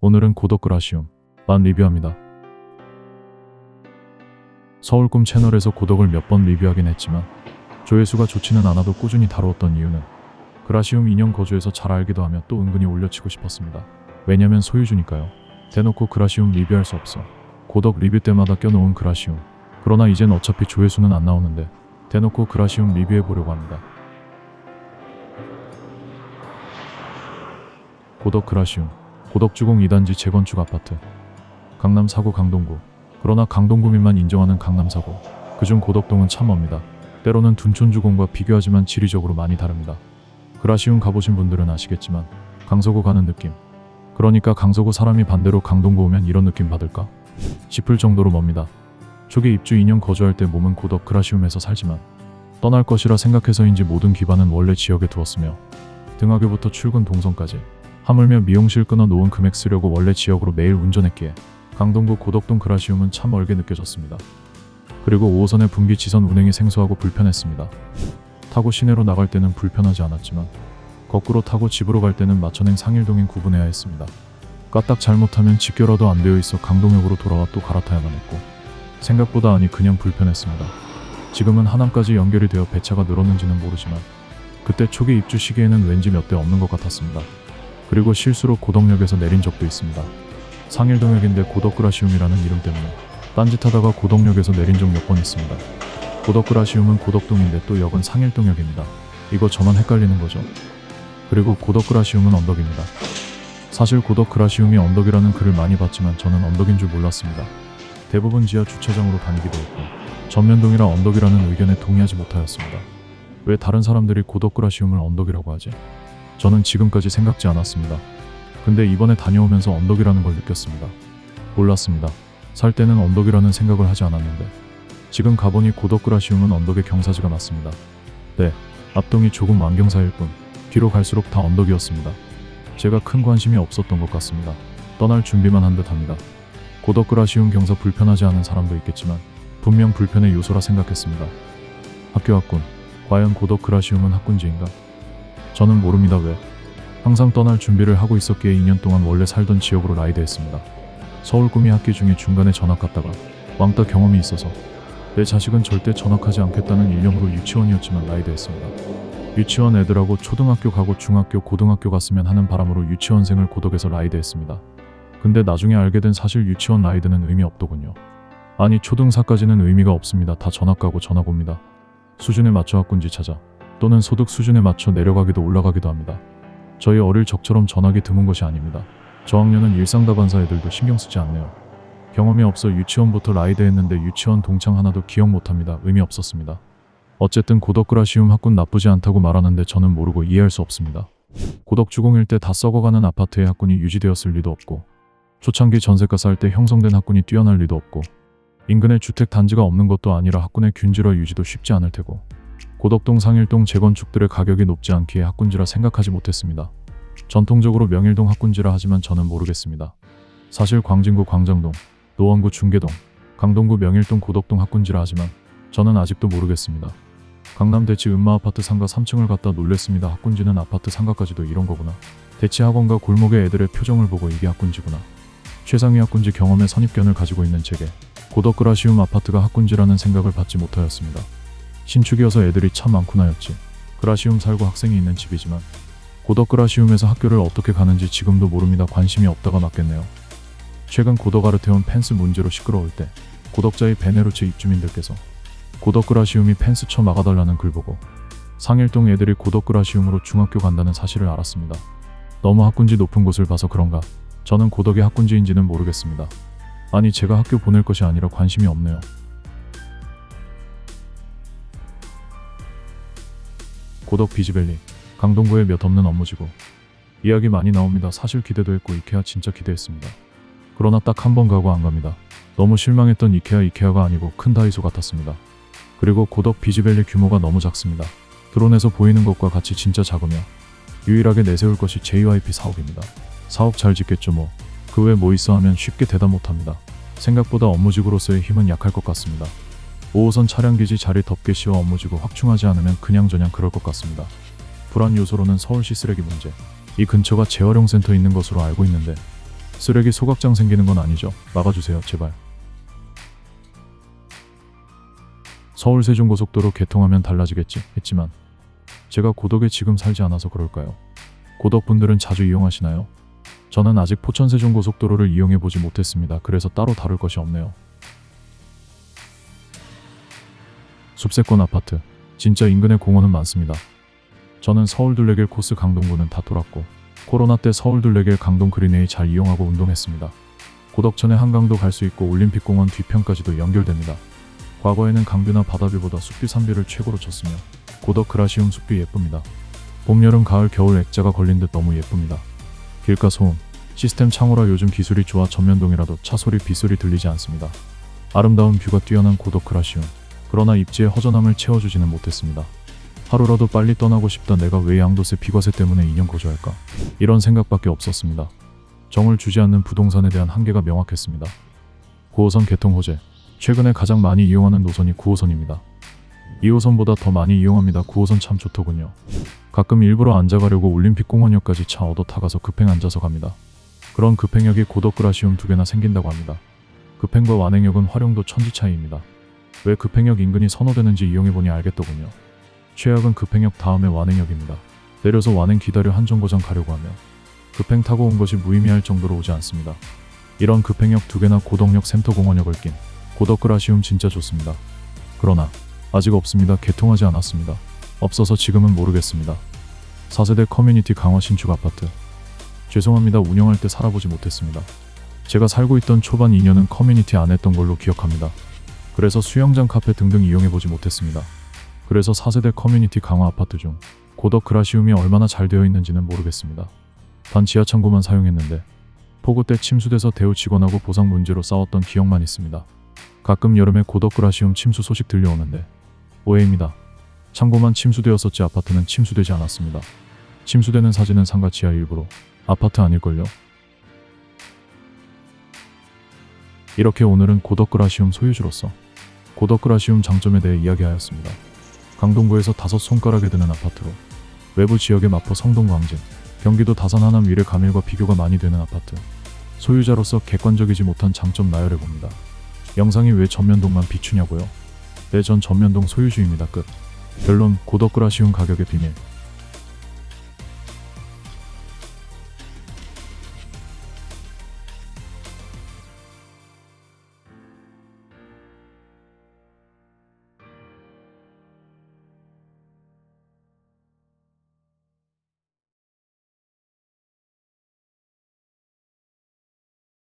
오늘은 고덕그라시움 만 리뷰합니다. 서울꿈 채널에서 고덕을 몇 번 리뷰하긴 했지만 조회수가 좋지는 않아도 꾸준히 다루었던 이유는 그라시움 인형 거주에서 잘 알기도 하며 또 은근히 올려치고 싶었습니다. 왜냐면 소유주니까요. 대놓고 그라시움 리뷰할 수 없어. 고덕 리뷰 때마다 껴놓은 그라시움. 그러나 이젠 어차피 조회수는 안 나오는데 대놓고 그라시움 리뷰해보려고 합니다. 고덕 그라시움 고덕주공 2단지 재건축 아파트 강남 4구 강동구. 그러나 강동구민만 인정하는 강남 4구. 그중 고덕동은 참 멉니다. 때로는 둔촌주공과 비교하지만 지리적으로 많이 다릅니다. 그라시움 가보신 분들은 아시겠지만 강서구 가는 느낌. 그러니까 강서구 사람이 반대로 강동구 오면 이런 느낌 받을까 싶을 정도로 멉니다. 초기 입주 2년 거주할 때 몸은 고덕 그라시움에서 살지만 떠날 것이라 생각해서인지 모든 기반은 원래 지역에 두었으며 등하교부터 출근 동선까지 하물며 미용실 끊어 놓은 금액 쓰려고 원래 지역으로 매일 운전했기에 강동구 고덕동 그라시움은 참 멀게 느껴졌습니다. 그리고 5호선의 분기 지선 운행이 생소하고 불편했습니다. 타고 시내로 나갈 때는 불편하지 않았지만 거꾸로 타고 집으로 갈 때는 마천행 상일동행 구분해야 했습니다. 까딱 잘못하면 직결화도 안 되어 있어 강동역으로 돌아와 또 갈아타야만 했고 생각보다 아니 그냥 불편했습니다. 지금은 하남까지 연결이 되어 배차가 늘었는지는 모르지만 그때 초기 입주 시기에는 왠지 몇 대 없는 것 같았습니다. 그리고 실수로 고덕역에서 내린 적도 있습니다. 상일동역인데 고덕그라시움이라는 이름 때문에 딴짓하다가 고덕역에서 내린 적 몇 번 있습니다. 고덕그라시움은 고덕동인데 또 역은 상일동역입니다. 이거 저만 헷갈리는 거죠. 그리고 고덕그라시움은 언덕입니다. 사실 고덕그라시움이 언덕이라는 글을 많이 봤지만 저는 언덕인 줄 몰랐습니다. 대부분 지하 주차장으로 다니기도 했고 전면동이라 언덕이라는 의견에 동의하지 못하였습니다. 왜 다른 사람들이 고덕그라시움을 언덕이라고 하지? 저는 지금까지 생각지 않았습니다. 근데 이번에 다녀오면서 언덕이라는 걸 느꼈습니다. 몰랐습니다. 살 때는 언덕이라는 생각을 하지 않았는데 지금 가보니 고덕그라시움은 언덕의 경사지가 맞습니다. 네, 앞동이 조금 완경사일 뿐 뒤로 갈수록 다 언덕이었습니다. 제가 큰 관심이 없었던 것 같습니다. 떠날 준비만 한 듯합니다. 고덕그라시움 경사 불편하지 않은 사람도 있겠지만 분명 불편의 요소라 생각했습니다. 학교 학군, 과연 고덕그라시움은 학군지인가? 저는 모릅니다. 왜? 항상 떠날 준비를 하고 있었기에 2년 동안 원래 살던 지역으로 라이드했습니다. 서울 꿈이 학기 중에 중간에 전학 갔다가 왕따 경험이 있어서 내 자식은 절대 전학하지 않겠다는 일념으로 유치원이었지만 라이드했습니다. 유치원 애들하고 초등학교 가고 중학교, 고등학교 갔으면 하는 바람으로 유치원생을 고덕에서 라이드했습니다. 근데 나중에 알게 된 사실 유치원 라이드는 의미 없더군요. 아니 초등4까지는 의미가 없습니다. 다 전학 가고 전학 옵니다. 수준에 맞춰 학군지 찾아 또는 소득 수준에 맞춰 내려가기도 올라가기도 합니다. 저희 어릴 적처럼 전학이 드문 것이 아닙니다. 저학년은 일상다반사 애들도 신경 쓰지 않네요. 경험이 없어 유치원부터 라이드 했는데 유치원 동창 하나도 기억 못합니다. 의미 없었습니다. 어쨌든 고덕그라시움 학군 나쁘지 않다고 말하는데 저는 모르고 이해할 수 없습니다. 고덕주공일 때 다 썩어가는 아파트에 학군이 유지되었을 리도 없고 초창기 전세가 쌀 때 형성된 학군이 뛰어날 리도 없고 인근에 주택 단지가 없는 것도 아니라 학군의 균질화 유지도 쉽지 않을 테고 고덕동 상일동 재건축들의 가격이 높지 않기에 학군지라 생각하지 못했습니다. 전통적으로 명일동 학군지라 하지만 저는 모르겠습니다. 사실 광진구 광장동, 노원구 중계동, 강동구 명일동 고덕동 학군지라 하지만 저는 아직도 모르겠습니다. 강남 대치 은마아파트 상가 3층을 갔다 놀랬습니다. 학군지는 아파트 상가까지도 이런 거구나. 대치 학원가 골목의 애들의 표정을 보고 이게 학군지구나. 최상위 학군지 경험의 선입견을 가지고 있는 제게 고덕그라시움 아파트가 학군지라는 생각을 받지 못하였습니다. 신축이어서 애들이 참 많구나였지. 그라시움 살고 학생이 있는 집이지만 고덕그라시움에서 학교를 어떻게 가는지 지금도 모릅니다. 관심이 없다가 맞겠네요. 최근 고덕 아르테온 펜스 문제로 시끄러울 때 고덕자의 베네로체 입주민들께서 고덕그라시움이 펜스 쳐 막아달라는 글 보고 상일동 애들이 고덕그라시움으로 중학교 간다는 사실을 알았습니다. 너무 학군지 높은 곳을 봐서 그런가 저는 고덕이 학군지인지는 모르겠습니다. 아니 제가 학교 보낼 것이 아니라 관심이 없네요. 고덕 비지밸리 강동구의 몇 없는 업무지구. 이야기 많이 나옵니다. 사실 기대도 했고 이케아 진짜 기대했습니다. 그러나 딱 한 번 가고 안 갑니다. 너무 실망했던 이케아가 아니고 큰 다이소 같았습니다. 그리고 고덕 비지밸리 규모가 너무 작습니다. 드론에서 보이는 것과 같이 진짜 작으며 유일하게 내세울 것이 JYP 사옥입니다. 사옥 잘 짓겠죠 뭐. 그 외 뭐 있어 하면 쉽게 대답 못합니다. 생각보다 업무지구로서의 힘은 약할 것 같습니다. 5호선 차량기지 자리 덮개 씌워 업무지구 확충하지 않으면 그냥저냥 그럴 것 같습니다. 불안 요소로는 서울시 쓰레기 문제. 이 근처가 재활용 센터 있는 것으로 알고 있는데 쓰레기 소각장 생기는 건 아니죠? 막아주세요, 제발. 서울 세종고속도로 개통하면 달라지겠지 했지만 제가 고덕에 지금 살지 않아서 그럴까요? 고덕분들은 자주 이용하시나요? 저는 아직 포천 세종고속도로를 이용해보지 못했습니다. 그래서 따로 다룰 것이 없네요. 숲세권 아파트. 진짜 인근에 공원은 많습니다. 저는 서울 둘레길 코스 강동구는 다 돌았고 코로나 때 서울 둘레길 강동 그린웨이 잘 이용하고 운동했습니다. 고덕천에 한강도 갈 수 있고 올림픽공원 뒤편까지도 연결됩니다. 과거에는 강뷰나 바다뷰보다 숲뷰 산뷰를 최고로 쳤으며 고덕 그라시움 숲뷰 예쁩니다. 봄, 여름, 가을, 겨울 액자가 걸린 듯 너무 예쁩니다. 길가 소음, 시스템 창호라 요즘 기술이 좋아 전면동이라도 차소리 빗소리 들리지 않습니다. 아름다운 뷰가 뛰어난 고덕 그라시움. 그러나 입지의 허전함을 채워주지는 못했습니다. 하루라도 빨리 떠나고 싶다. 내가 왜 양도세 비과세 때문에 2년 거주할까? 이런 생각밖에 없었습니다. 정을 주지 않는 부동산에 대한 한계가 명확했습니다. 9호선 개통 호재. 최근에 가장 많이 이용하는 노선이 9호선입니다. 2호선보다 더 많이 이용합니다. 9호선 참 좋더군요. 가끔 일부러 앉아가려고 올림픽공원역까지 차 얻어 타가서 급행 앉아서 갑니다. 그런 급행역이 고덕 그라시움 2개나 생긴다고 합니다. 급행과 완행역은 활용도 천지 차이입니다. 왜 급행역 인근이 선호되는지 이용해보니 알겠더군요. 최악은 급행역 다음에 완행역입니다. 내려서 완행 기다려 한 정거장 가려고 하면 급행 타고 온 것이 무의미할 정도로 오지 않습니다. 이런 급행역 2개나 고덕역 센터공원역을 낀 고덕 그라시움 진짜 좋습니다. 그러나 아직 없습니다. 개통하지 않았습니다. 없어서 지금은 모르겠습니다. 4세대 커뮤니티 강화 신축 아파트. 죄송합니다. 운영할 때 살아보지 못했습니다. 제가 살고 있던 초반 2년은 커뮤니티 안 했던 걸로 기억합니다. 그래서 수영장, 카페 등등 이용해보지 못했습니다. 그래서 4세대 커뮤니티 강화 아파트 중 고덕 그라시움이 얼마나 잘 되어 있는지는 모르겠습니다. 단 지하 창고만 사용했는데 폭우 때 침수돼서 대우 직원하고 보상 문제로 싸웠던 기억만 있습니다. 가끔 여름에 고덕 그라시움 침수 소식 들려오는데 오해입니다. 창고만 침수되었었지 아파트는 침수되지 않았습니다. 침수되는 사진은 상가 지하 일부로 아파트 아닐걸요? 이렇게 오늘은 고덕 그라시움 소유주로서 고덕 그라시움 장점에 대해 이야기하였습니다. 강동구에서 5손가락에 드는 아파트로 외부 지역의 마포 성동 광진, 경기도 다산 하남 위례 가밀과 비교가 많이 되는 아파트. 소유자로서 객관적이지 못한 장점 나열해봅니다. 영상이 왜 전면동만 비추냐고요? 네, 전 전면동 소유주입니다. 끝. 결론, 고덕 그라시움 가격의 비밀.